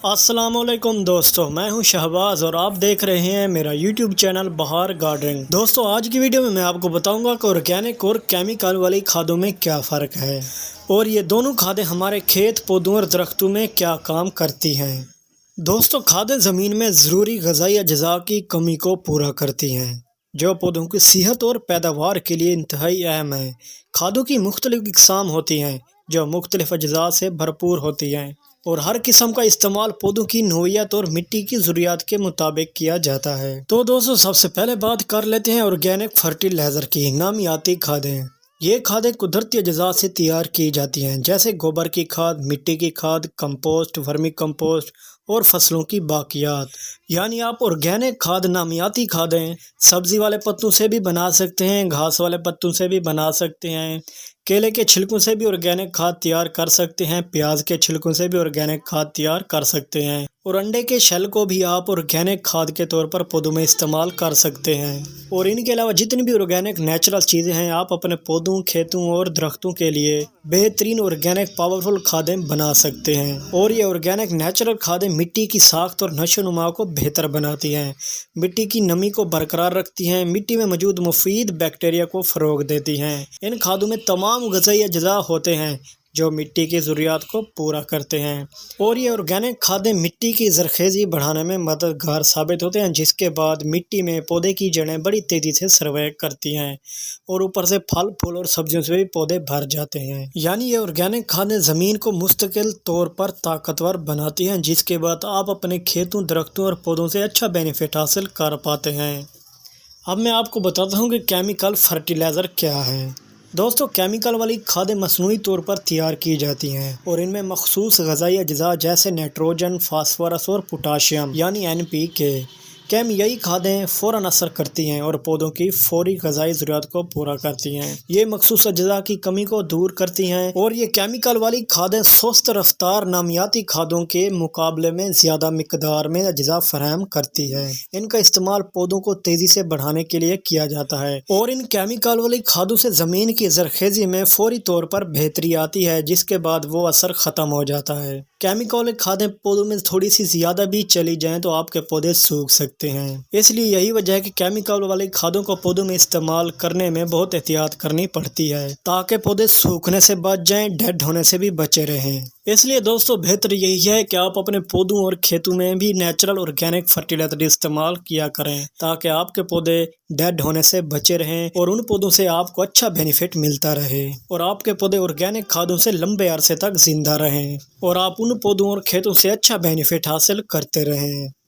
السلام علیکم دوستو، میں ہوں شہباز اور آپ دیکھ رہے ہیں میرا یوٹیوب چینل بہار گارڈننگ۔ دوستو آج کی ویڈیو میں آپ کو بتاؤں گا کہ آرگینک اور کیمیکل والی کھادوں میں کیا فرق ہے اور یہ دونوں کھادیں ہمارے کھیت، پودوں اور درختوں میں کیا کام کرتی ہیں۔ دوستو کھادیں زمین میں ضروری غذائی اجزاء کی کمی کو پورا کرتی ہیں جو پودوں کی صحت اور پیداوار کے لیے انتہائی اہم ہے۔ کھادوں کی مختلف اقسام ہوتی ہیں جو مختلف اجزاء سے بھرپور ہوتی ہیں اور ہر قسم کا استعمال پودوں کی نوعیت اور مٹی کی ضروریات کے مطابق کیا جاتا ہے۔ تو دوستو سب سے پہلے بات کر لیتے ہیں آرگینک فرٹیلائزر کی، نامیاتی کھادیں۔ یہ کھادیں قدرتی اجزاء سے تیار کی جاتی ہیں جیسے گوبر کی کھاد، مٹی کی کھاد، کمپوسٹ، ورمی کمپوسٹ اور فصلوں کی باقیات۔ یعنی آپ آرگینک کھاد، نامیاتی کھادیں سبزی والے پتوں سے بھی بنا سکتے ہیں، گھاس والے پتوں سے بھی بنا سکتے ہیں، کیلے کے چھلکوں سے بھی آرگینک کھاد تیار کر سکتے ہیں، پیاز کے چھلکوں سے بھی آرگینک کھاد تیار کر سکتے ہیں اور انڈے کے شیل کو بھی آپ آرگینک کھاد کے طور پر پودوں میں استعمال کر سکتے ہیں۔ اور ان کے علاوہ جتنی بھی آرگینک نیچرل چیزیں ہیں آپ اپنے پودوں، کھیتوں اور درختوں کے لیے بہترین آرگینک پاورفل کھادیں بنا سکتے ہیں۔ اور یہ آرگینک نیچرل کھادیں مٹی کی ساخت اور نشو و نما کو بہتر بناتی ہیں، مٹی کی نمی کو برقرار رکھتی ہیں، مٹی میں موجود مفید بیکٹیریا کو فروغ دیتی ہیں۔ ان کھادوں میں تمام غذائی اجزاء ہوتے ہیں جو مٹی کی ضروریات کو پورا کرتے ہیں اور یہ آرگینک کھادیں مٹی کی زرخیزی بڑھانے میں مددگار ثابت ہوتے ہیں، جس کے بعد مٹی میں پودے کی جڑیں بڑی تیزی سے سروائیو کرتی ہیں اور اوپر سے پھل پھول اور سبزیوں سے بھی پودے بھر جاتے ہیں۔ یعنی یہ آرگینک کھادیں زمین کو مستقل طور پر طاقتور بناتی ہیں، جس کے بعد آپ اپنے کھیتوں، درختوں اور پودوں سے اچھا بینیفٹ حاصل کر پاتے ہیں۔ اب میں آپ کو بتاتا ہوں کہ کیمیکل فرٹیلائزر کیا ہے۔ دوستو کیمیکل والی کھادیں مصنوعی طور پر تیار کی جاتی ہیں اور ان میں مخصوص غذائی اجزاء جیسے نائٹروجن، فاسفورس اور پوٹاشیم یعنی NPK کیمیائی کھادیں فوراً اثر کرتی ہیں اور پودوں کی فوری غذائی ضروریات کو پورا کرتی ہیں۔ یہ مخصوص اجزاء کی کمی کو دور کرتی ہیں اور یہ کیمیکل والی کھادیں سست رفتار نامیاتی کھادوں کے مقابلے میں زیادہ مقدار میں اجزاء فراہم کرتی ہے۔ ان کا استعمال پودوں کو تیزی سے بڑھانے کے لیے کیا جاتا ہے اور ان کیمیکل والی کھادوں سے زمین کی زرخیزی میں فوری طور پر بہتری آتی ہے، جس کے بعد وہ اثر ختم ہو جاتا ہے۔ کیمیکل والی کھادیں پودوں میں تھوڑی سی زیادہ بھی چلی جائیں تو آپ کے پودے سوکھ سکتے ہیں۔ اس لیے یہی وجہ ہے کہ کیمیکل والی کھادوں کو پودوں میں استعمال کرنے میں بہت احتیاط کرنی پڑتی ہے تاکہ پودے سوکھنے سے بچ جائیں، ڈیڈ ہونے سے بھی بچے رہیں۔ اس لیے دوستو بہتر یہی ہے کہ آپ اپنے پودوں اور کھیتوں میں بھی نیچرل آرگینک فرٹیلائزر استعمال کیا کریں تاکہ آپ کے پودے ڈیڈ ہونے سے بچے رہیں اور ان پودوں سے آپ کو اچھا بینیفٹ ملتا رہے اور آپ کے پودے آرگینک کھادوں سے لمبے عرصے تک زندہ رہیں اور آپ ان پودوں اور کھیتوں سے اچھا بینیفٹ حاصل کرتے رہیں۔